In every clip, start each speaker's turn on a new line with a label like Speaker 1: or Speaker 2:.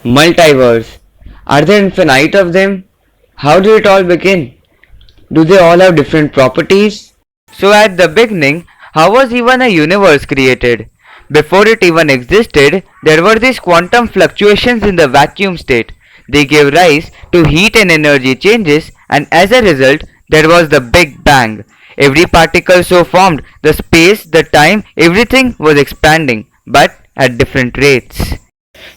Speaker 1: Multiverse. Are there infinite of them? How did it all begin? Do they all have different properties?
Speaker 2: So at the beginning, how was even a universe created? Before it even existed, there were these quantum fluctuations in the vacuum state. They gave rise to heat and energy changes, and as a result, there was the Big Bang. Every particle so formed, the space, the time, everything was expanding, but at different rates.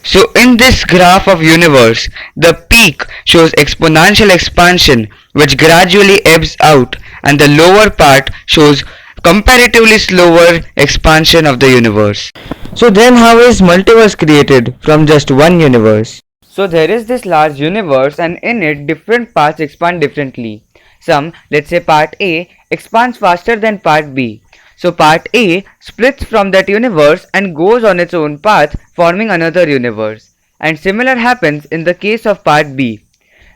Speaker 2: So in this graph of universe, the peak shows exponential expansion which gradually ebbs out, and the lower part shows comparatively slower expansion of the universe.
Speaker 1: So then how is multiverse created from just one universe?
Speaker 2: So there is this large universe, and in it different parts expand differently. Some, let's say part A, expands faster than part B. So part A splits from that universe and goes on its own path, forming another universe. And similar happens in the case of part B.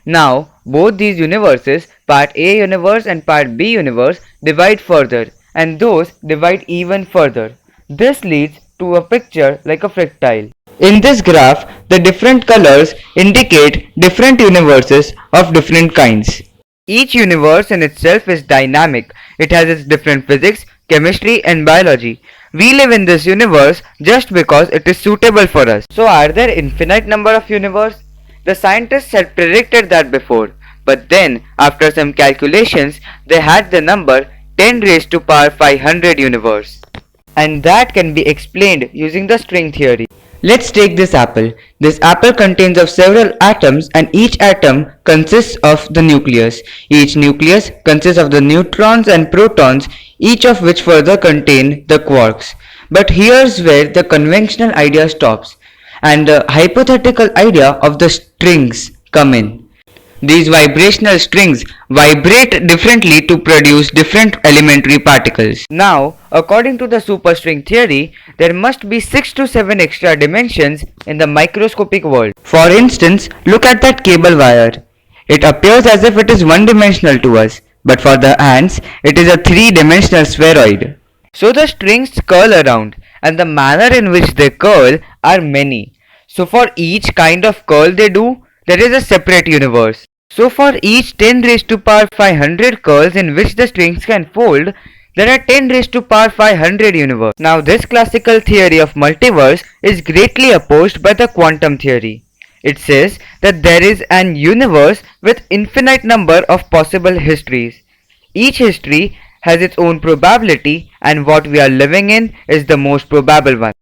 Speaker 2: Now, both these universes, part A universe and part B universe, divide further, and those divide even further. This leads to a picture like a fractal.
Speaker 1: In this graph, the different colors indicate different universes of different kinds.
Speaker 2: Each universe in itself is dynamic. It has its different physics, chemistry, and biology. We live in this universe just because it is suitable for us. So are there infinite number of universes? The scientists had predicted that before, but then after some calculations they had the number 10 raised to power 500 universe. And that can be explained using the string theory.
Speaker 1: Let's take this apple. This apple contains of several atoms, and each atom consists of the nucleus. Each nucleus consists of the neutrons and protons, each of which further contain the quarks. But here's where the conventional idea stops, and the hypothetical idea of the strings come in. These vibrational strings vibrate differently to produce different elementary particles.
Speaker 2: Now, according to the superstring theory, there must be 6 to 7 extra dimensions in the microscopic world.
Speaker 1: For instance, look at that cable wire. It appears as if it is one-dimensional to us, but for the ants, it is a three-dimensional spheroid.
Speaker 2: So the strings curl around, and the manner in which they curl are many. So for each kind of curl they do, there is a separate universe. So for each 10 raised to power 500 curls in which the strings can fold, there are 10 raised to power 500 universe. Now this classical theory of multiverse is greatly opposed by the quantum theory. It says that there is an universe with infinite number of possible histories. Each history has its own probability, and what we are living in is the most probable one.